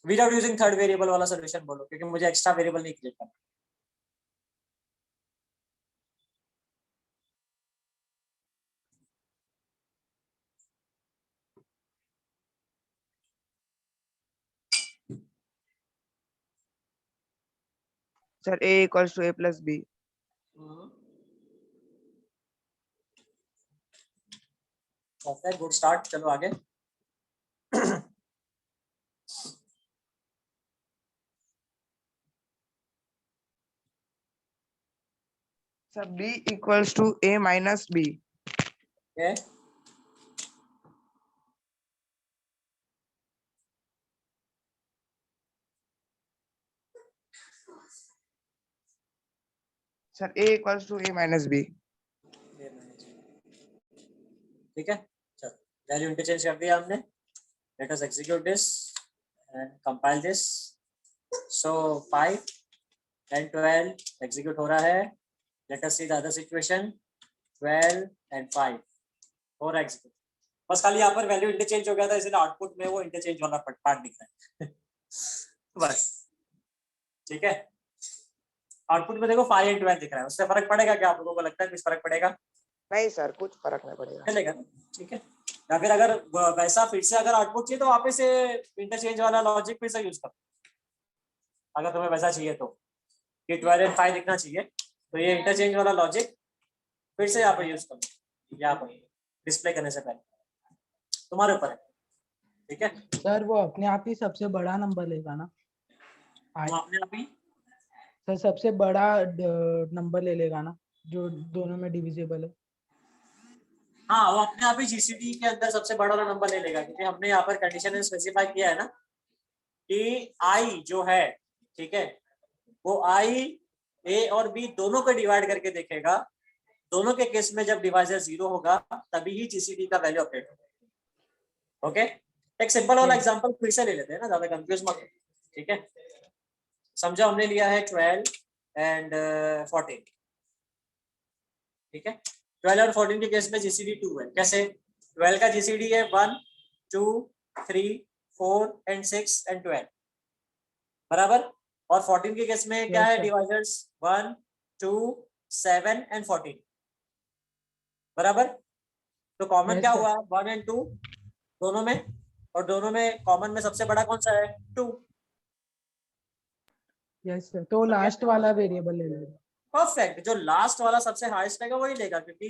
विदाउट यूजिंग थर्ड वेरिएबल वाला सॉल्यूशन, बोलो, क्योंकि मुझे एक्स्ट्रा वेरिएबल नहीं क्रिएट करना। Sir A equals to A plus B. Perfect, good start, चलो आगे। Sir B equals to A minus B. Okay, sir A equals to A minus B. ठीक है, चलो वैल्यू इंटरचेंज कर दिया हमने। Let us execute this and compile this. So 5 and 12 execute हो रहा है। Let us see the other situation, 12 and 5 और एग्जीक्यूट। बस खाली यहाँ पर वैल्यू इंटरचेंज हो गया था इसलिए आउटपुट में वो इंटरचेंज वाला पार्ट दिख रहा है। बस, ठीक है, आउटपुट में देखो 5 and 12 दिख रहा है, उससे फर्क पड़ेगा क्या? आप लोगों को लगता है कुछ फर्क पड़ेगा? नहीं सर, कुछ फर्क नहीं पड़ेगा। चलेगा, ठीक है। या फिर अगर वैसा फिर से अगर आउटपुट चाहिए तो वापस से इंटरचेंज वाला लॉजिक फिर से यूज करो, अगर तुम्हें वैसा चाहिए तो, कि 12 and 5 दिखना चाहिए तो ये इंटरचेंज वाला लॉजिक फिर से यहाँ पर यूज करो, यहाँ पर डिस्प्ले करने से पहले, तुम्हारे ऊपर है, ठीक है। सर वो अपने आप ही सबसे बड़ा नंबर लेगा ना? वो अपने आप ही सर सबसे बड़ा नंबर ले लेगा ना, जो दोनों में डिविजिबल है। हाँ, वो अपने आप ही जीसीडी के अंदर सबसे बड़ा वाला नंबर ले लेगा, क्योंकि हमने यहाँ पर कंडीशन में स्पेसिफाई किया है ना कि आई जो है, ठीक है, वो आई ए और बी दोनों को डिवाइड करके देखेगा। दोनों के केस में जब डिवाइजर 0 होगा तभी ही जीसीडी का वैल्यू अपडेट होगा। ओके, एक सिंपल वाला एग्जांपल फिर से ले लेते हैं ना, ज्यादा कंफ्यूज मत हो, ठीक है। समझो हमने लिया है 12 एंड 14, ठीक है। 12 और 14 के केस में जीसीडी 2 है। कैसे? 12 का जीसीडी है 1 2 3 4 एंड 6 एंड 12, बराबर। और 14 के केस में क्या है? डिवाइजर्स 1 2 7 एंड 14, बराबर। तो कॉमन क्या हुआ? 1 एंड 2 दोनों में, और दोनों में कॉमन में सबसे बड़ा कौन सा है? 2। यस सर, तो लास्ट वाला वेरिएबल ले लेगा। परफेक्ट, जो लास्ट वाला सबसे हाईएस्ट रहेगा वही लेगा, क्योंकि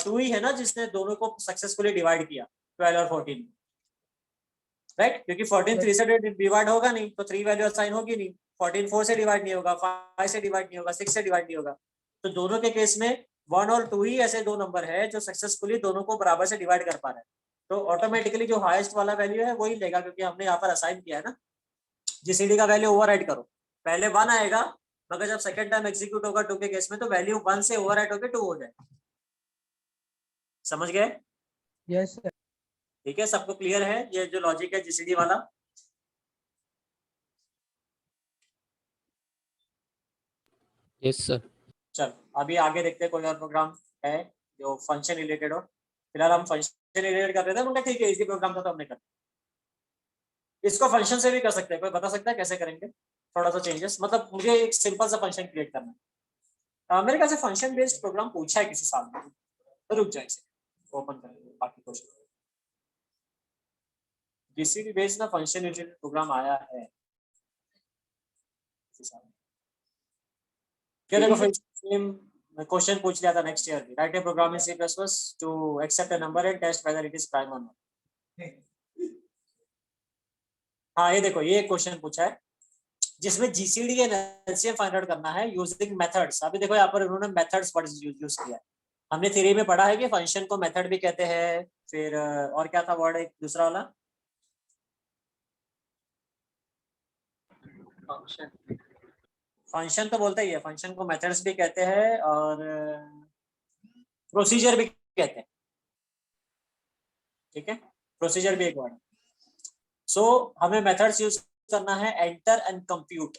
2 ही है ना जिसने दोनों को सक्सेसफुली डिवाइड किया, 12 और 14, राइट। क्योंकि 14 3 से डिवाइड होगा नहीं, तो 3 वैल्यू असाइन होगी नहीं। 14 4 से डिवाइड नहीं होगा, 5 से डिवाइड नहीं होगा, 6 से डिवाइड नहीं होगा। तो दोनों के केस में 1 और 2 ही ऐसे दो नंबर है जो सक्सेसफुली दोनों को बराबर से डिवाइड कर पा रहे हैं। तो ऑटोमेटिकली जो हाईएस्ट वाला वैल्यू है वही लेगा, क्योंकि हमने यहाँ पर असाइन किया है ना। जीसीडी का वैल्यू ओवरराइट करो, पहले 1 आएगा, मगर जब सेकंड टाइम एग्जीक्यूट होगा 2 के केस में तो वैल्यू 1 से ओवरराइट होकर 2 हो जाए। समझ गए? Yes sir. ठीक है, सबको क्लियर है ये जो लॉजिक है जीसीडी वाला? Yes sir. चल अभी आगे देखते हैं कोई और प्रोग्राम है जो फंक्शन रिलेटेड हो। फिलहाल हम फंक्शन रिलेटेड कर रहे थे, उनका ठीक है, इसी प्रोग्राम का तो हमने कर, इसको फंक्शन से भी कर सकते हैं। कोई बता सकता है कैसे करेंगे? थोड़ा सा चेंजेस, मतलब मुझे एक सिंपल सा फंक्शन क्रिएट करना है। मेरे ख्याल से फंक्शन बेस्ड प्रोग्राम पूछा है किसी साल में, तो रुक जाए इसे ओपन करेंगे बाकी क्वेश्चन। जीसीडी बेस्ड ना फंक्शन रिलेटेड प्रोग्राम आया है किसी साल में। क्या देखो फिर सेम क्वेश्चन पूछ लिया था नेक्स्ट ईयर भी। Write a program in C plus plus to accept a number and test whether it is prime or not. हाँ, ये देखो, ये क्वेश्चन पूछा है जिसमें GCD and LCM find out करना है यूजिंग मेथड्स। अभी देखो यहाँ पर उन्होंने मेथड्स वर्ड यूज किया है। हमने थ्योरी में पढ़ा है कि फंक्शन को मेथड भी कहते हैं। फिर और क्या था वर्ड एक दूसरा वाला? फंक्शन तो बोलते ही है, फंक्शन को मेथड्स भी कहते हैं और प्रोसीजर भी कहते हैं, ठीक है। प्रोसीजर भी एक वर्ड है। सो हमें मेथड्स यूज करना है, एंटर एंड कंप्यूट।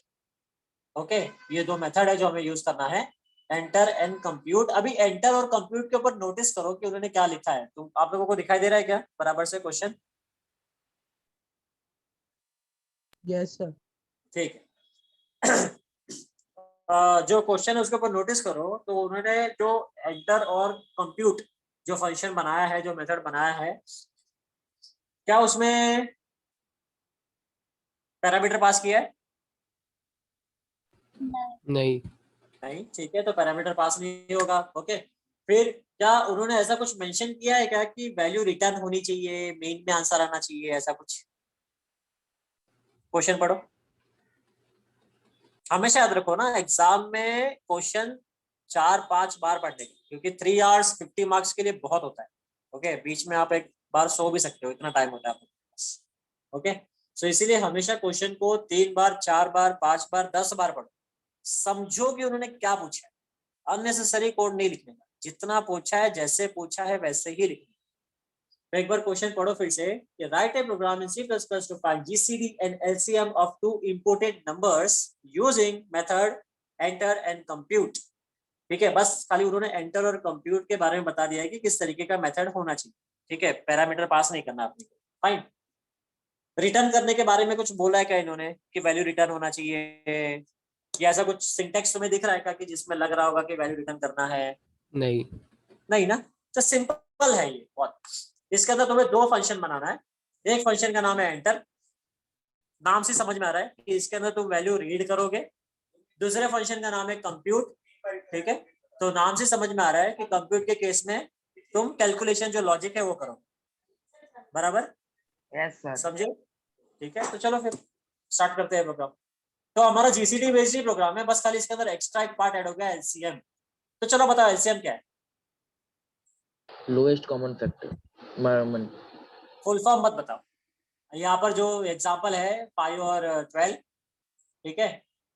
ओके, ये दो मेथड है जो हमें यूज करना है, एंटर एंड कंप्यूट। अभी एंटर और कंप्यूट के ऊपर नोटिस करो कि उन्होंने क्या लिखा है। तो आप लोगों को दिखाई दे रहा है क्या बराबर से क्वेश्चन? Yes sir. ठीक है। जो क्वेश्चन है उसके ऊपर नोटिस करो। तो उन्होंने जो एंटर और कंप्यूट जो फंक्शन बनाया है, जो मेथड बनाया है, क्या उसमें पैरामीटर पास किया है? नहीं। नहीं, ठीक है, तो पैरामीटर पास नहीं होगा। ओके, फिर क्या उन्होंने ऐसा कुछ मेंशन किया है क्या कि वैल्यू रिटर्न होनी चाहिए, मेन में आंसर आना चाहिए, ऐसा कुछ? क्वेश्चन पढ़ो, हमेशा याद रखो ना एग्जाम में क्वेश्चन 4-5 बार पढ़ने के, क्योंकि 3 आवर्स 50 मार्क्स के लिए बहुत होता है। ओके, बीच में आप एक बार सो भी सकते हो, इतना टाइम होता है आपके पास। ओके, सो इसीलिए हमेशा क्वेश्चन को 3 बार 4 बार 5 बार 10 बार पढ़ो, समझो कि उन्होंने क्या पूछा है। अननेसेसरी कोड नहीं लिखने का, जितना पूछा है जैसे पूछा है वैसे ही लिखना। तो एक बार क्वेश्चन पढ़ो फिर से कि write a program in C++ to find GCD and LCM of two imported numbers using method enter and compute. ठीक है, बस खाली उन्होंने एंटर और कंप्यूट के बारे में बता दिया है कि किस तरीके का मेथड होना चाहिए। ठीक है, पैरामीटर पास नहीं करना आपने। फाइन। रिटर्न करने के बारे में कुछ बोला है क्या इन्होंने कि वैल्यू रिटर्न होना चाहिए, या ऐसा कुछ सिंटेक्स तुम्हें दिख रहा है क्या कि जिसमें लग रहा होगा कि वैल्यू रिटर्न करना है? नहीं। नहीं ना, तो सिंपल है ये बहुत। इसके अंदर तुम्हें 2 फंक्शन बनाना है। एक फंक्शन का नाम है एंटर, नाम से समझ में आ रहा है कि इसके अंदर तुम वैल्यू रीड करोगे। दूसरे फंक्शन का नाम है कंप्यूट, ठीक है, तो नाम से समझ में आ रहा है कि कंप्यूट के केस में तुम कैलकुलेशन जो लॉजिक है वो करो, बराबर? Yes sir. समझे? ठीक है, तो चलो फिर स्टार्ट करते हैं प्रोग्राम। तो हमारा जीसीडी बेस्ड ही प्रोग्राम है, बस खाली इसके अंदर एक्स्ट्रा एक पार्ट ऐड हो गया एलसीएम। तो चलो बताओ एलसीएम क्या है? Lowest common factor. Full form मत बताओ, यहाँ पर जो एग्जांपल है 5 और 12, ठीक है,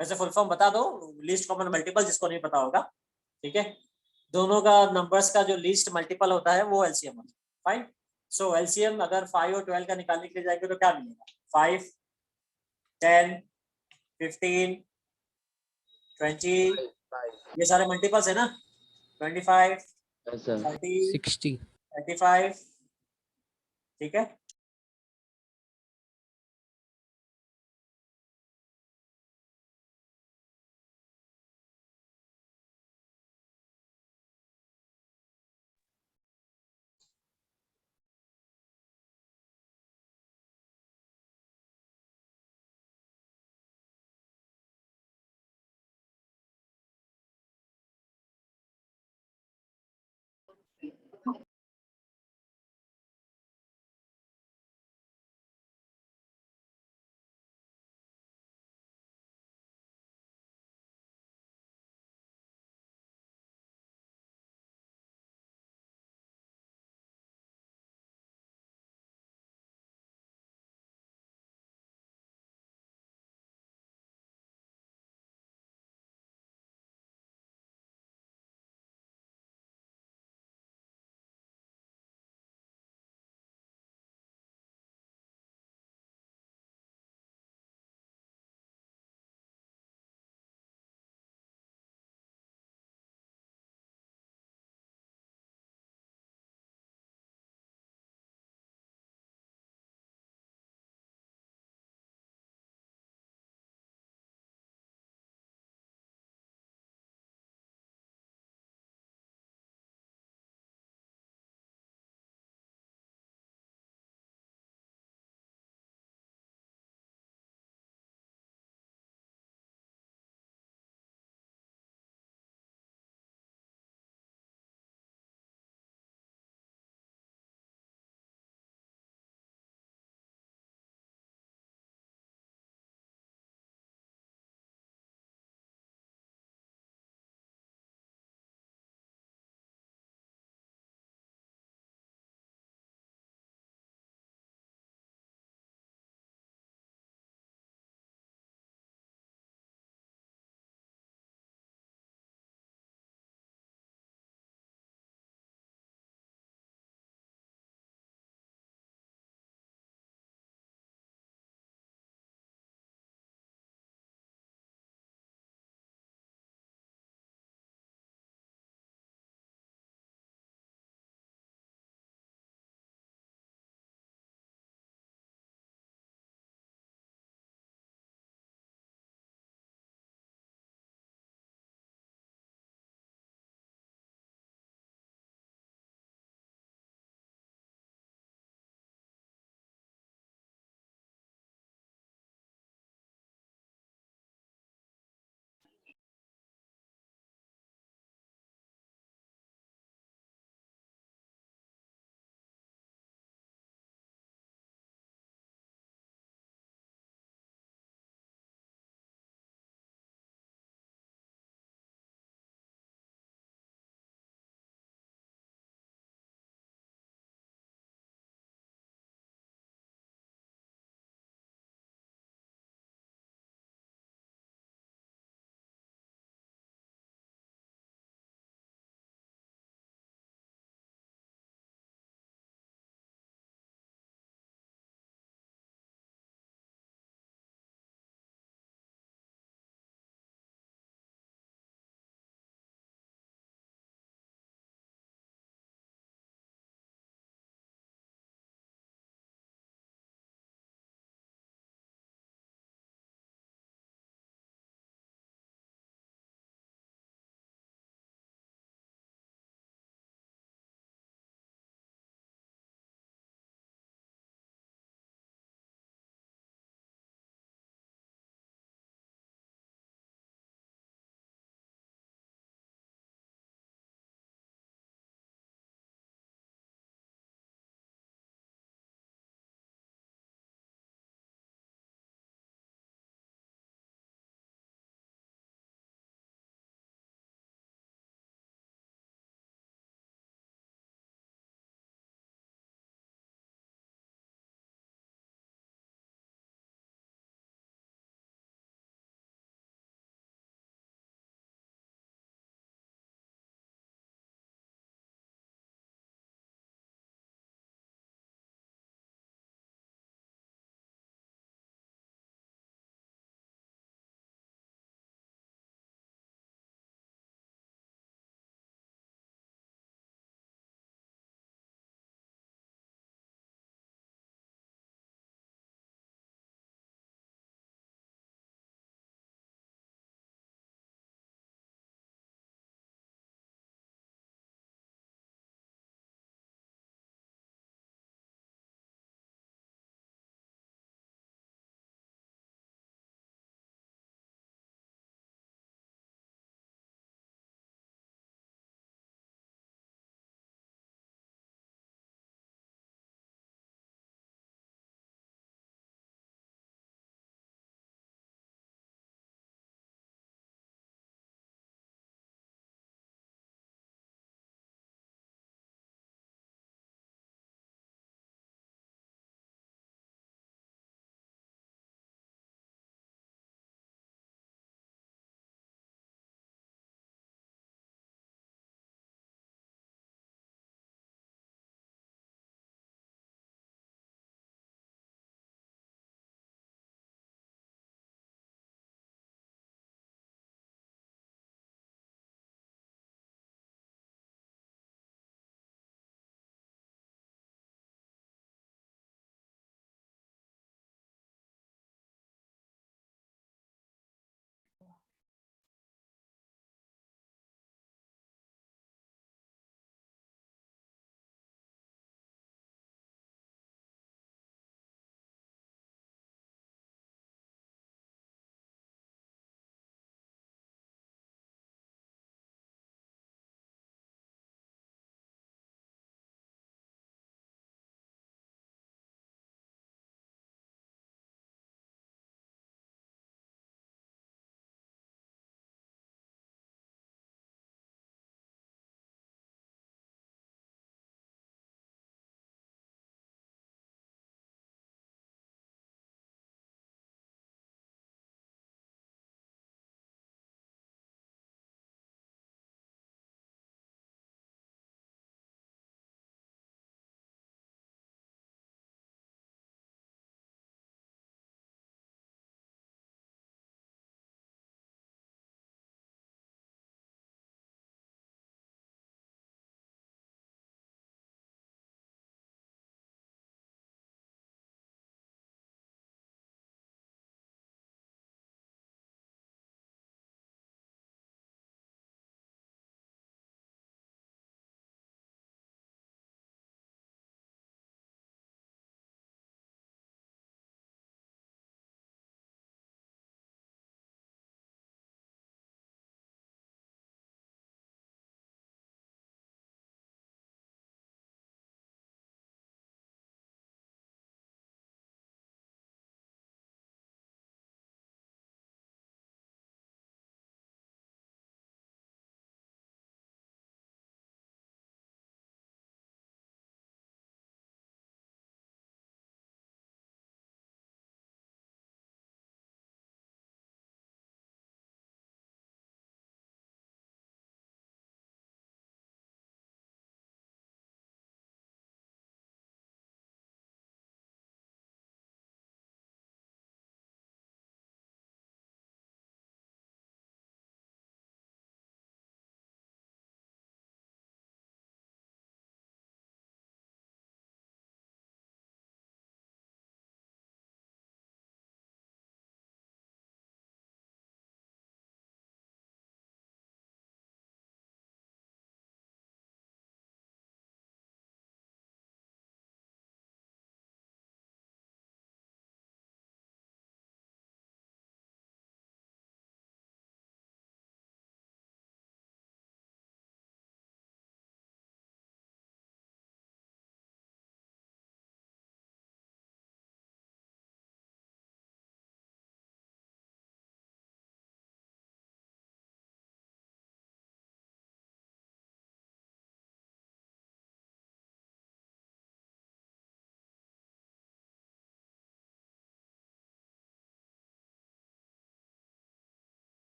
वैसे फुल फॉर्म बता दो, लीस्ट कॉमन मल्टीपल जिसको नहीं पता होगा, ठीक है, दोनों का नंबर्स का जो लीस्ट मल्टीपल होता है वो एलसीएम होता है। फाइन। सो एलसीएम अगर 5 और 12 का निकालने के लिए जाएंगे तो क्या मिलेगा? 5, 10, 15, 20, ये सारे मल्टीपल्स है ना, 25, 30, 60 35, ठीक है।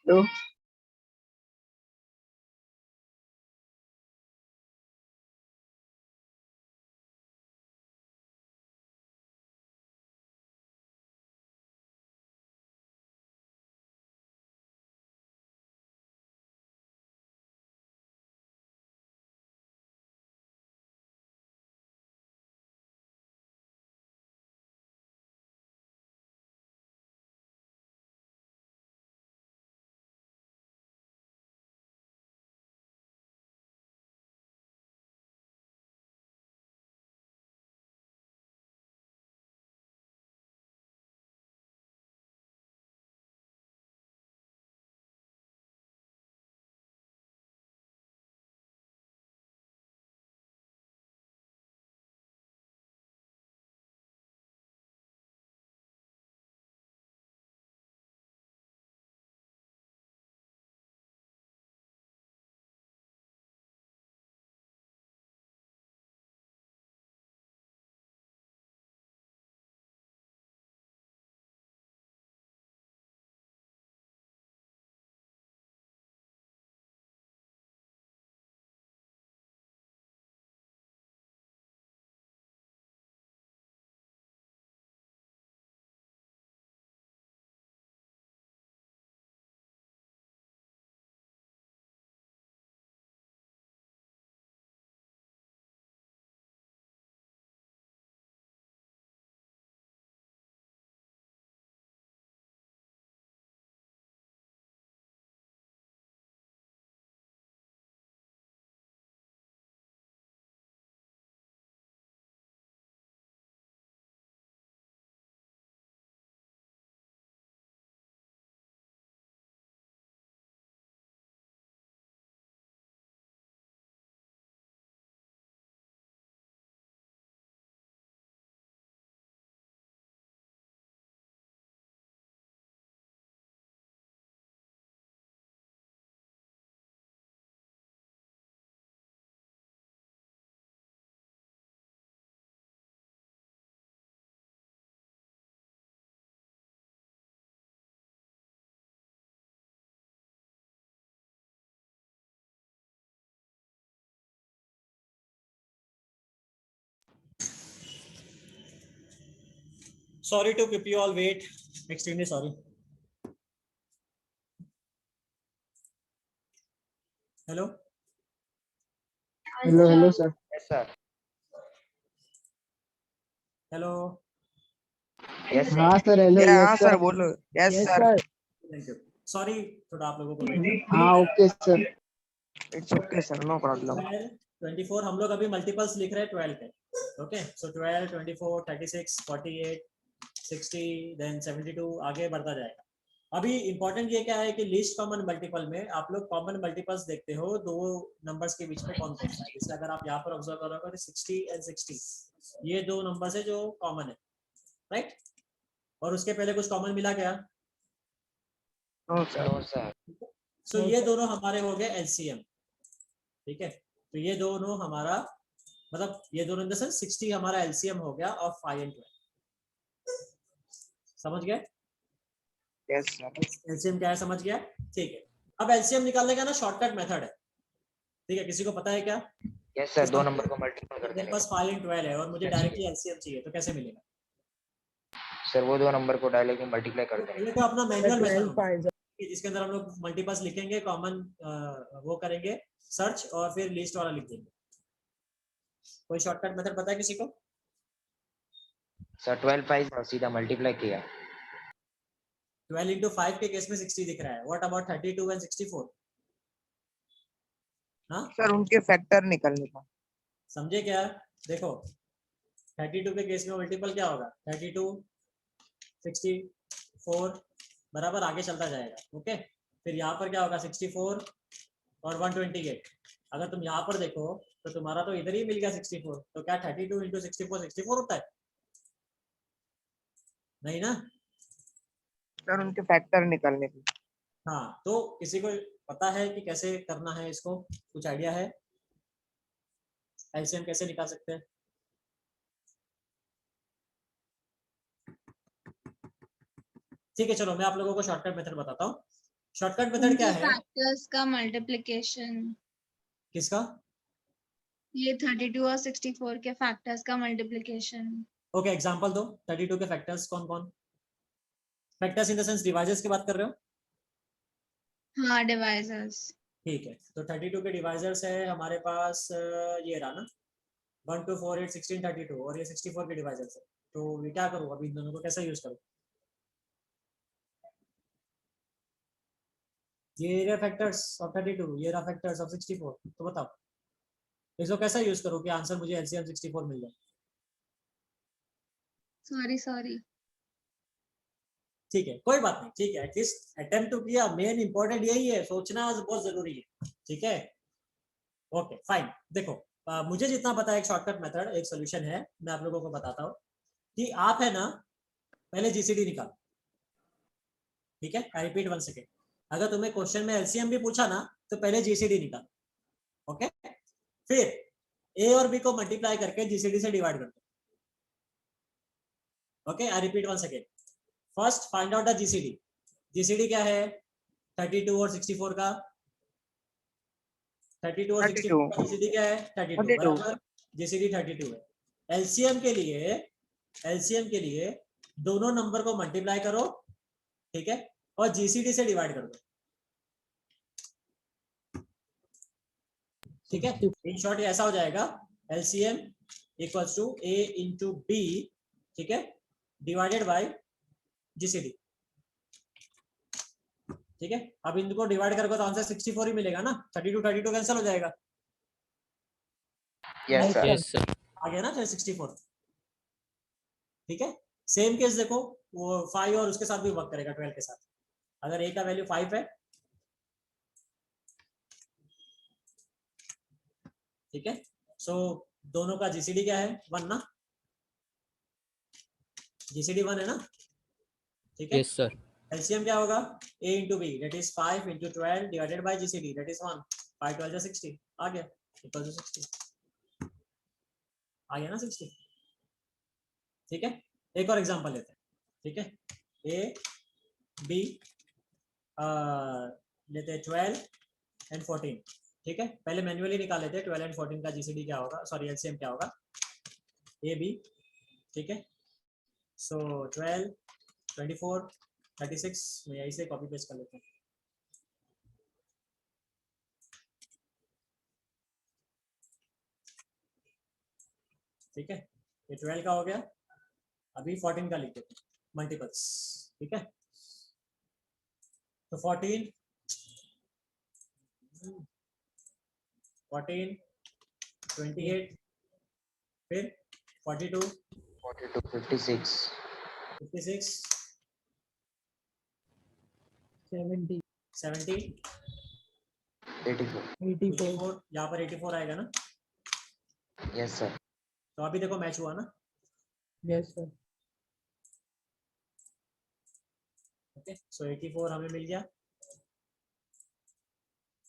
तो Sorry to keep you all wait. Extremely sorry. Hello. Hello, sir. Yes, sir. Hello. Yes, sir. हाँ सर, हेलो. हाँ यस सर सर. बोलो. Yes yes sir. Sir. Thank you. Sorry थोड़ा आप लोगों को wait. हाँ okay sir. It's okay sir, no problem. 24 हम लोग अभी मल्टीपल्स लिख रहे हैं 12 के. ओके सो 12 24 36 48 60 देन 72 आगे बढ़ता जाएगा. अभी इंपॉर्टेंट ये क्या है कि लिस्ट कॉमन मल्टीपल में आप लोग कॉमन मल्टीपल्स देखते हो दो नंबर्स के बीच में कौन कौन सा है. जैसे अगर आप यहाँ पर ऑब्जर्व करोगे 60 एंड 60 ये दो नंबर्स है जो कॉमन है, राइट. और उसके पहले कुछ कॉमन मिला क्या? No sir. No, sir. So ये दोनों हमारे हो गए एलसीएम. ठीक है, तो ये दोनों हमारा मतलब ये दोनों इन द सेंस 60 हमारा एलसीएम हो गया ऑफ 5 एंड 12. समझ गए? Yes sir. एलसीएम क्या है समझ गया? ठीक है. अब एलसीएम निकालने का ना शॉर्टकट मेथड है. ठीक है, किसी को पता है क्या? Yes, sir. दो नंबर को मल्टीपल कर मेरे देंगे. पास 5 एंड 12 है और मुझे डायरेक्टली एलसीएम चाहिए, तो कैसे मिलेगा? सर वो दो नंबर को डायरेक्टली मल्टीप्लाई कर देंगे. पहले तो अपना मैनुअल मेथड 12 होगा पाएगा. जिसके अंदर हम लोग मल्टीपल्स लिखेंगे, कॉमन वो करेंगे सर्च और फिर लिस्ट वाला लिख देंगे. कोई शॉर्टकट मेथड पता है किसी को? सर 12 5 सीधा मल्टीप्लाई किया. 12 into 5 के केस में 60 दिख रहा है. What about 32 and 64? हाँ सर उनके फैक्टर निकलने का। समझे क्या? देखो 32 के केस में मल्टीपल क्या होगा, 32 64 बराबर आगे चलता जाएगा। ओके, फिर यहाँ पर क्या होगा 64 और 128। अगर तुम यहाँ पर देखो तो तुम्हारा तो इधर ही मिल गया 64, तो क्या 32 इंटू 64 होता है? नहीं ना। सर उनके फैक्टर निकलने की। हाँ, तो किसी को पता है कि कैसे करना है इसको? कुछ आइडिया है एलसीएम कैसे निकाल सकते हैं? ठीक है, चलो मैं आप लोगों को शॉर्टकट मेथड बताता हूँ। शॉर्टकट मेथड क्या उनके है? फैक्टर्स का मल्टीप्लिकेशन, किसका? ये 32 और 64 के फैक्टर्स का मल्टीप्लिकेशन। ओके, एग्जांपल दो। 32 के फैक्टर्स कौन कौन? Factors in the sense divisors की बात कर रहे हो? हाँ, डिवाइजर्स। ठीक है, तो 32 के डिवाइजर्स है हमारे पास ये रहा ना, 1 2 4 8 16 32, और ये 64 के डिवाइजर्स है। तो ये क्या करूँ अभी, इन दोनों को कैसे यूज करूँ? ये रहा फैक्टर्स ऑफ 32, ये रहा फैक्टर्स ऑफ 64, तो बताओ इसको कैसा यूज करूँ कि आंसर मुझे एलसीएम 64 मिल जाए? सॉरी। ठीक है, कोई बात नहीं, ठीक है, एटलीस्ट अटेम्प्ट तो किया। मेन इंपॉर्टेंट यही है, सोचना बहुत जरूरी है। ठीक है, ओके फाइन। देखो मुझे जितना पता है एक शॉर्टकट मेथड, एक सोल्यूशन है, मैं आप लोगों को बताता हूँ कि आप है ना पहले जीसीडी निकालो। ठीक है, आई रिपीट 1 सेकेंड। अगर तुम्हें क्वेश्चन में एलसीएम भी पूछा ना तो पहले जीसीडी निकालो। ओके, फिर ए और बी को मल्टीप्लाई करके जीसीडी से डिवाइड कर दो। Okay, I repeat 1 second. First find out the GCD. GCD क्या है 32 और 64 का? 32 और 64 का जीसीडी क्या है 32 बराबर जीसीडी 32 है। एलसीएम के लिए दोनों नंबर को मल्टीप्लाई करो, ठीक है, और जीसीडी से डिवाइड कर दो। ठीक है, इन शॉर्ट ऐसा हो जाएगा LCM equals to A into B, ठीक है, डिवाइडेड बाय जीसीडी। ठीक है, अब इनको डिवाइड करोगे तो आंसर 64 ही मिलेगा ना, 32 कैंसिल हो जाएगा। Yes sir. Yes sir. आ गया ना 64। ठीक है, सेम केस देखो, वो 5 और उसके साथ भी वर्क करेगा 12 के साथ। अगर ए का वैल्यू 5 है, ठीक है, सो दोनों का जीसीडी क्या है 1 ना, जीसीडी 1 है ना। ठीक है, यस सर। एलसीएम क्या होगा a into B, that is 5 into 12 divided by GCD, that is 1। 5 12 जा 60 आ गया, इक्वल टू 60 आ गया ना 60। ठीक है, एक और एग्जांपल लेते हैं। ठीक है, ए बी लेते हैं 12 एंड 14। ठीक है, पहले मैन्युअली निकाल लेते हैं 12 एंड 14 का जीसीडी क्या होगा, सॉरी एलसीएम क्या होगा, ए बी। ठीक है, सो 12 24 36, मैं यहीं से कॉपी पेस्ट कर लेता हूँ। ठीक है, ये 12 का हो गया, अभी 14 का लिख देते हैं मल्टीपल्स। ठीक है, तो 14 28, फिर 42 42 56 56 70 70 84 84 यहाँ पर 84 आएगा ना। Yes sir. तो अभी देखो मैच हुआ ना। Yes sir. ओके, सो 84 हमें मिल गया,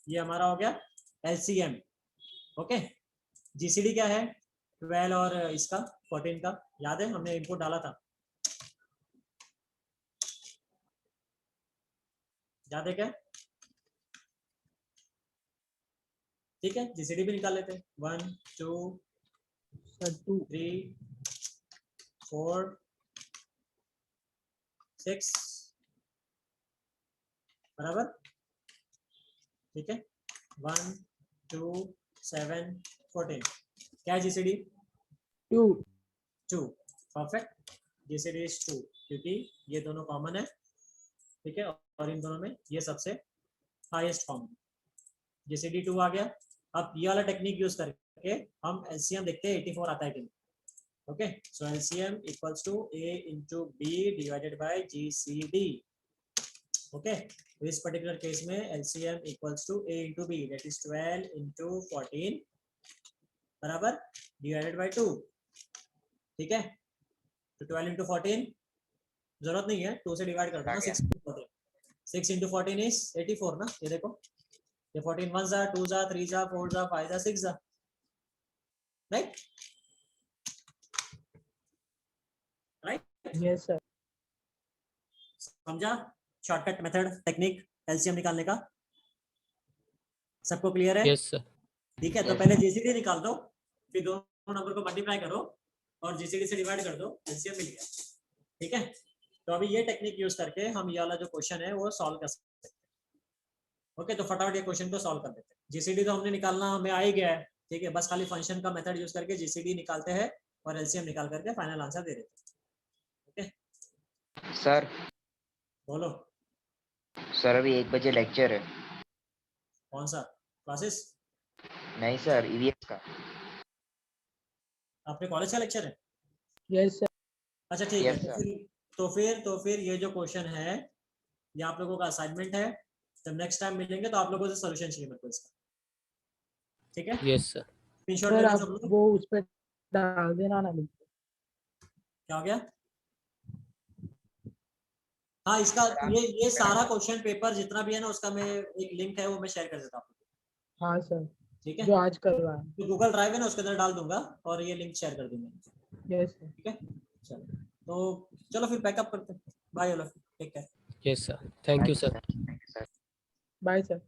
ये हमारा हो गया एलसीएम। ओके, जीसीडी क्या है 12 और इसका 14 का, याद है हमने इनपुट डाला था, याद है क्या? ठीक है, जीसीडी भी निकाल लेते हैं। 1 2 सर 2 3 4 6 बराबर। ठीक है, 1 2 7 14, क्या है जीसीडी 2 2। परफेक्ट, जीसीडी इज 2 क्योंकि ये दोनों कॉमन है। ठीक है, और इन दोनों में ये सबसे हाईएस्ट फॉर्म, जीसीडी 2 आ गया। अब ये वाला टेक्निक यूज करके हम एलसीएम देखते हैं 84 आता है कि नहीं. Okay, so LCM equals to A into B divided by GCD. Okay, तो इस पर्टिकुलर केस में LCM equals to A into B, that is 12 into 14 बराबर डिवाइडेड बाय 2. ठीक है, तो 12 इंटू 14 जरूरत नहीं है, 2 से डिवाइड कर दो ना. 6 इंटू 14 इज 84 ना. ये देखो, ये 14 1 जा 2 जा 3 जा 4 जा 5 जा 6 जा, राइट. Yes sir. समझा शॉर्टकट मेथड टेक्निक एलसीएम निकालने का? सबको क्लियर है? Yes sir. ठीक है, तो Yes. पहले जीसीडी निकाल दो, फिर दोनों नंबर को मल्टीप्लाई करो और जीसीडी से डिवाइड कर दो, एलसीएम मिल गया. ठीक है, तो अभी ये टेक्निक यूज करके हम ये वाला जो क्वेश्चन है वो सॉल्व कर सकते हैं. ओके, तो फटाफट ये क्वेश्चन को सॉल्व कर देते हैं. जीसीडी तो हमने निकालना हमें आ ही गया है. ठीक है, बस खाली फंक्शन का मेथड यूज करके जीसीडी निकालते हैं और एलसीएम निकाल करके फाइनल आंसर दे देते हैं. ओके, सर बोलो सर अभी 1 बजे लेक्चर है. कौन सा क्लासेस? नहीं सर, ईवीएस का. आपके कॉलेज का लेक्चर है? Yes sir. अच्छा ठीक Yes, है, sir. तो फिर ये जो क्वेश्चन है ये आप लोगों का असाइनमेंट है. जब नेक्स्ट टाइम मिलेंगे तो आप लोगों से सॉल्यूशन चाहिए मेरे को इसका. ठीक है, यस सर. स्क्रीनशॉट सर ले लो आप सब लोग. वो उस पे डाल देना ना. क्या हो गया? हाँ, इसका ये सारा क्वेश्चन पेपर जितना भी है ना उसका मैं एक लिंक है वो मैं शेयर कर देता हूँ. हाँ सर, ठीक है, जो आज करवाया. तो गूगल ड्राइव है ना उसके अंदर डाल दूंगा और ये लिंक शेयर कर दूंगा. Yes sir. ठीक है, चलो तो चलो फिर बैकअप करते हैं. Bye all, take care. Yes sir. Thank you sir. Bye sir.